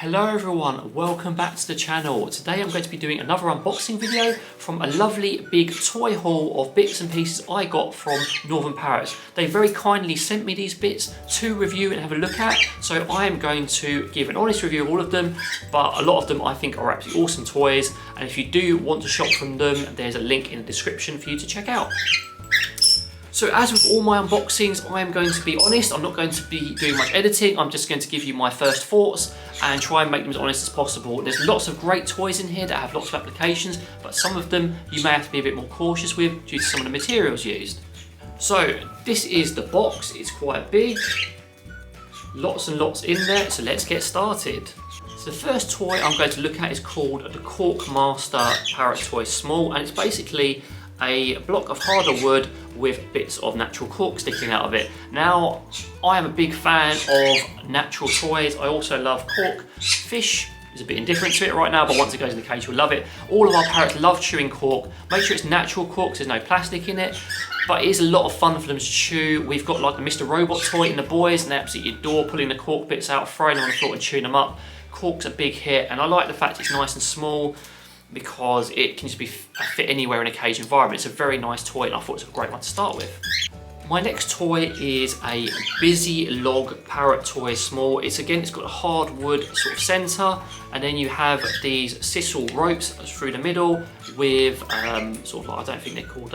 Hello everyone, welcome back to the channel. Today I'm going to be doing another unboxing video from a lovely big toy haul of bits and pieces I got from Northern Parrots. They very kindly sent me these bits to review and have a look at, so I am going to give an honest review of all of them, but a lot of them I think are absolutely awesome toys, and if you do want to shop from them, there's a link in the description for you to check out. So as with all my unboxings, I am going to be honest. I'm not going to be doing much editing. I'm just going to give you my first thoughts and try and make them as honest as possible. There's lots of great toys in here that have lots of applications, but some of them you may have to be a bit more cautious with due to some of the materials used. So this is the box. It's quite big. Lots and lots in there, so let's get started. So the first toy I'm going to look at is called the Cork Master Parrot Toy Small, and it's basically a block of harder wood with bits of natural cork sticking out of it. Now, I am a big fan of natural toys. I also love cork. Fish is a bit indifferent to it right now, but once it goes in the cage, you'll love it. All of our parrots love chewing cork. Make sure it's natural cork, so there's no plastic in it, but it is a lot of fun for them to chew. We've got like the Mr. Robot toy in the boys, and they absolutely adore pulling the cork bits out, throwing them on the floor and chewing them up. Cork's a big hit, and I like the fact it's nice and small, because it can just be fit anywhere in a cage environment. It's a very nice toy, and I thought it's a great one to start with. My next toy is a Busy Log Parrot Toy Small. It's got a hardwood sort of centre, and then you have these sisal ropes through the middle with sort of like, I don't think they're called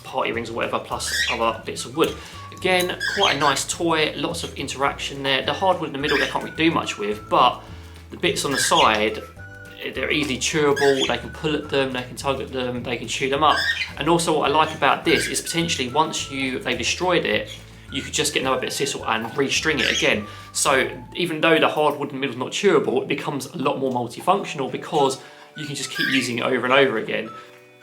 party rings or whatever, plus other bits of wood. Again, quite a nice toy, lots of interaction there. The hardwood in the middle they can't really do much with, but the bits on the side, they're easily chewable. They can pull at them, they can tug at them, they can chew them up. And also what I like about this is potentially once they've destroyed it, you could just get another bit of sisal and restring it again. So even though the hardwood in the middle is not chewable, it becomes a lot more multifunctional because you can just keep using it over and over again.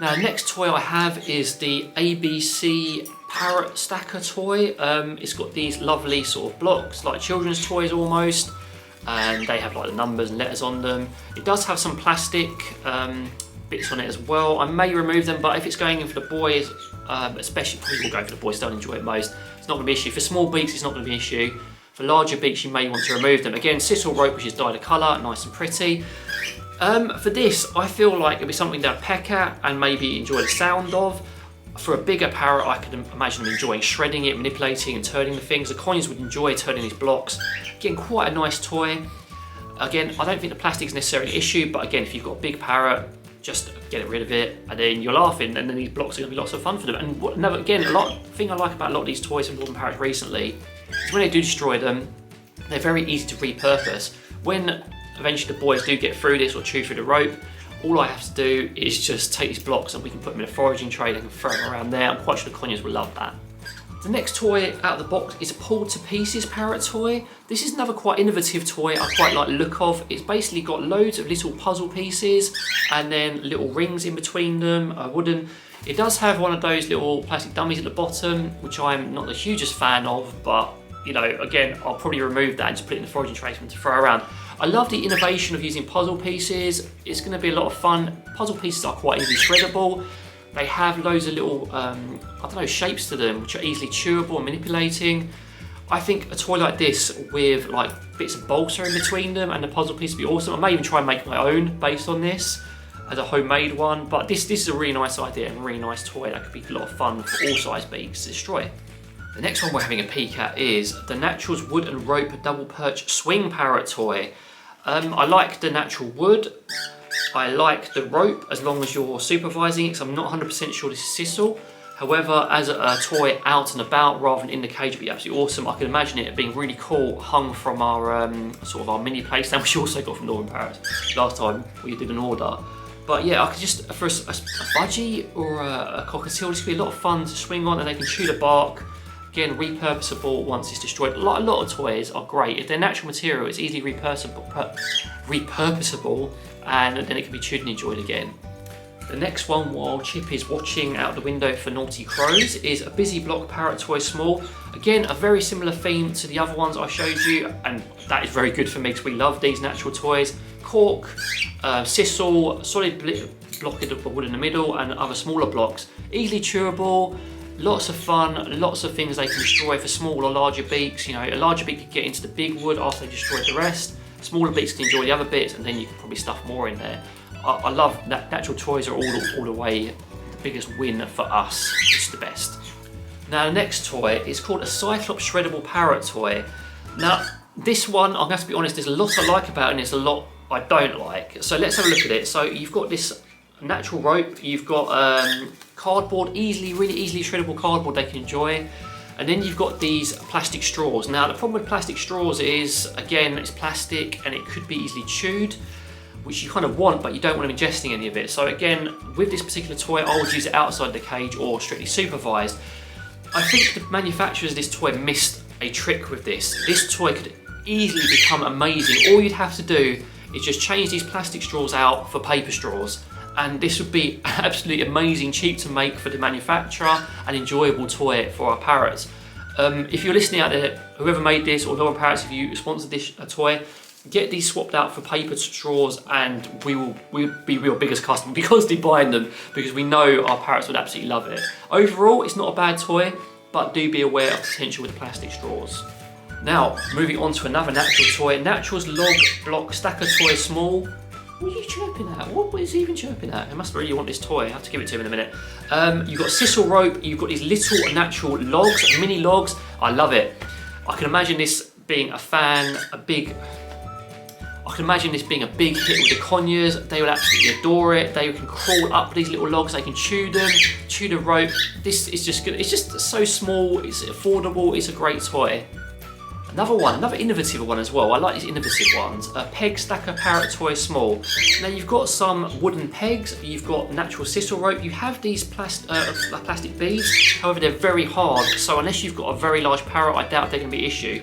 Now, the next toy I have is the ABC Parrot Stacker toy. It's got these lovely sort of blocks, like children's toys almost, and they have like the numbers and letters on them. It does have some plastic bits on it as well. I may remove them, but if it's going in for the boys, especially probably will go for the boys, don't enjoy it most, it's not going to be an issue. For small beaks, it's not going to be an issue. For larger beaks, you may want to remove them. Again, sisal rope, which is dyed a colour, nice and pretty. For this, I feel like it'd be something they'd peck at and maybe enjoy the sound of. For a bigger parrot, I could imagine them enjoying shredding it, manipulating and turning the things. The connies would enjoy turning these blocks. Again, quite a nice toy. Again, I don't think the plastic is necessarily an issue, but again, if you've got a big parrot, just get rid of it, and then you're laughing, and then these blocks are going to be lots of fun for them. And again, thing I like about a lot of these toys from Northern Parrots recently is when they do destroy them, they're very easy to repurpose. When eventually the boys do get through this or chew through the rope, all I have to do is just take these blocks and we can put them in a foraging tray, they can throw them around there. I'm quite sure the connies will love that. The next toy out of the box is a pulled to pieces parrot toy. This is another quite innovative toy I quite like the look of. It's basically got loads of little puzzle pieces and then little rings in between them, wooden. It does have one of those little plastic dummies at the bottom, which I'm not the hugest fan of, but you know, again, I'll probably remove that and just put it in the foraging tray for them to throw around. I love the innovation of using puzzle pieces. It's going to be a lot of fun. Puzzle pieces are quite easily shreddable. They have loads of little, I don't know, shapes to them, which are easily chewable and manipulating. I think a toy like this with like bits of balsa in between them and the puzzle piece would be awesome. I may even try and make my own based on this as a homemade one, but this is a really nice idea and a really nice toy that could be a lot of fun for all size beaks to destroy. The next one we're having a peek at is the Naturals Wood and Rope Double Perch Swing Parrot toy. I like the natural wood. I like the rope as long as you're supervising it, because I'm not 100% sure this is sisal. However, as a toy out and about rather than in the cage would be absolutely awesome. I can imagine it being really cool, hung from our sort of our mini play stand, which we also got from Northern Parrots last time we did an order. But yeah, I could just, for a budgie or a cockatiel, this could be a lot of fun to swing on, and they can chew the bark. Again, repurposable once it's destroyed. A lot of toys are great. If they're natural material, it's easily repurposable, and then it can be chewed and enjoyed again. The next one, while Chip is watching out the window for naughty crows, is a Busy Block Parrot Toy Small. Again, a very similar theme to the other ones I showed you, and that is very good for me because we love these natural toys. Cork, sisal, solid block of wood in the middle, and other smaller blocks. Easily chewable. Lots of fun, lots of things they can destroy for small or larger beaks. You know, a larger beak could get into the big wood after they destroyed the rest. Smaller beaks can enjoy the other bits, and then you can probably stuff more in there. I love that natural toys are all the way the biggest win for us. It's the best. Now the next toy is called a Cyclops shreddable parrot toy. Now this one, I'm going to have to be honest, there's a lot I like about it and there's a lot I don't like. So let's have a look at it. So you've got this natural rope, you've got cardboard, really easily shreddable cardboard they can enjoy. And then you've got these plastic straws. Now the problem with plastic straws is, again, it's plastic and it could be easily chewed, which you kind of want, but you don't want them ingesting any of it. So again, with this particular toy, I would use it outside the cage or strictly supervised. I think the manufacturers of this toy missed a trick with this. This toy could easily become amazing. All you'd have to do is just change these plastic straws out for paper straws. And this would be absolutely amazing, cheap to make for the manufacturer, and enjoyable toy for our parrots. If you're listening out there, whoever made this, or Northern Parrots, if you sponsored this toy, get these swapped out for paper straws, and we'll be your biggest customer because they're buying them, because we know our parrots would absolutely love it. Overall, it's not a bad toy, but do be aware of potential with plastic straws. Now, moving on to another natural toy, Natural's log block stacker toy small. What are you chirping at? What is he even chirping at? He must really want this toy. I have to give it to him in a minute. You've got sisal rope, you've got these little natural logs, mini logs. I love it. I can imagine this being a big hit with the conures. They will absolutely adore it. They can crawl up these little logs, they can chew them, chew the rope. This is just good. It's just so small, it's affordable, it's a great toy. Another innovative one as well. I like these innovative ones. A peg stacker parrot toy small. Now you've got some wooden pegs, you've got natural sisal rope, you have these plastic beads, however they're very hard, so unless you've got a very large parrot, I doubt they're going to be an issue.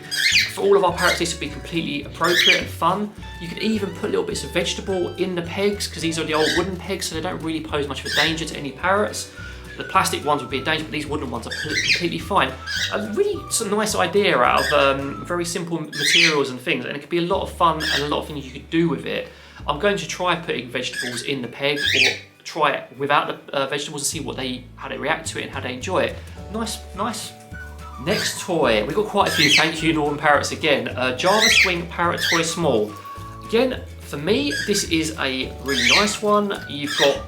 For all of our parrots, this would be completely appropriate and fun. You could even put little bits of vegetable in the pegs, because these are the old wooden pegs, so they don't really pose much of a danger to any parrots. The plastic ones would be a danger, but these wooden ones are completely fine. A really nice idea out of very simple materials and things, and it could be a lot of fun and a lot of things you could do with it. I'm going to try putting vegetables in the peg, or try it without the vegetables and see how they react to it and how they enjoy it. Nice. Next toy, we've got quite a few. Thank you, Northern Parrots again. Java Swing Parrot Toy Small. Again, for me, this is a really nice one. You've got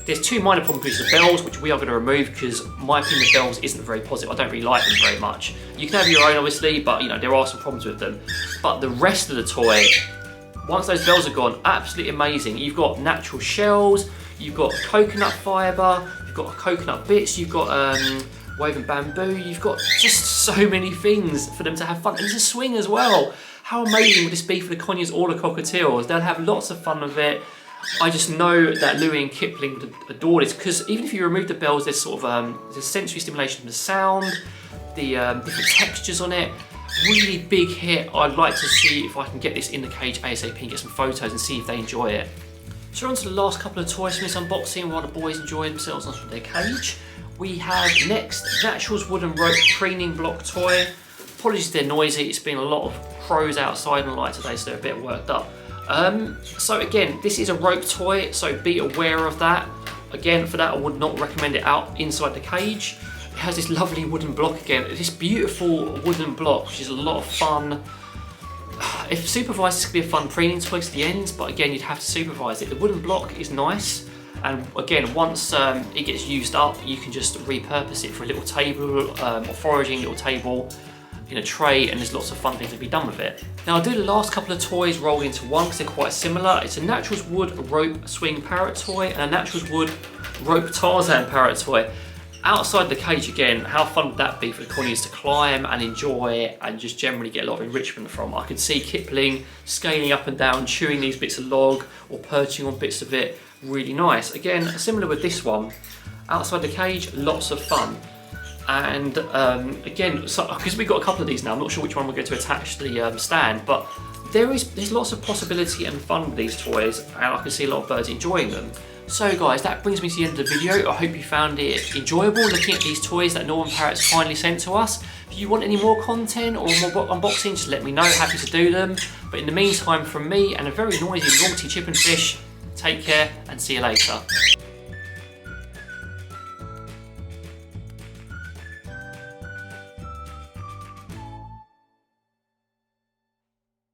there's two minor problem pieces of bells, which we are going to remove because my opinion of bells isn't very positive. I don't really like them very much. You can have your own, obviously, but you know there are some problems with them. But the rest of the toy, once those bells are gone, absolutely amazing. You've got natural shells, you've got coconut fibre, you've got coconut bits, you've got woven bamboo, you've got just so many things for them to have fun. And there's a swing as well. How amazing would this be for the conures or the cockatiels? They'll have lots of fun with it. I just know that Louis and Kipling would adore this, because even if you remove the bells, there's sort of there's a sensory stimulation from the sound, the different textures on it. Really big hit. I'd like to see if I can get this in the cage ASAP and get some photos and see if they enjoy it. So we're on to the last couple of toys from this unboxing while the boys enjoy themselves on their cage. We have next Natural's wooden rope preening block toy. Apologies if they're noisy, it's been a lot of crows outside and light today, so they're a bit worked up. So again, this is a rope toy, so be aware of that. Again, for that I would not recommend it out inside the cage. It has this lovely wooden block again, this beautiful wooden block, which is a lot of fun. If supervised, this could be a fun preening toy to the ends, but again, you'd have to supervise it. The wooden block is nice, and again, once it gets used up, you can just repurpose it for a little table or foraging little table in a tray, and there's lots of fun things to be done with it. Now I'll do the last couple of toys rolled into one because they're quite similar. It's a Natural's wood rope swing parrot toy and a Natural's wood rope Tarzan parrot toy. Outside the cage again, how fun would that be for the conures to climb and enjoy and just generally get a lot of enrichment from? I could see Kipling scaling up and down, chewing these bits of log or perching on bits of it. Really nice. Again, similar with this one. Outside the cage, lots of fun. And again, so because we've got a couple of these now, I'm not sure which one we're going to attach to the stand, but there's lots of possibility and fun with these toys, and I can see a lot of birds enjoying them. So guys, that brings me to the end of the video. I hope you found it enjoyable looking at these toys that Northern Parrots kindly sent to us. If you want any more content or more unboxing, just let me know, happy to do them. But in the meantime, from me and a very noisy naughty chip and fish, take care and see you later.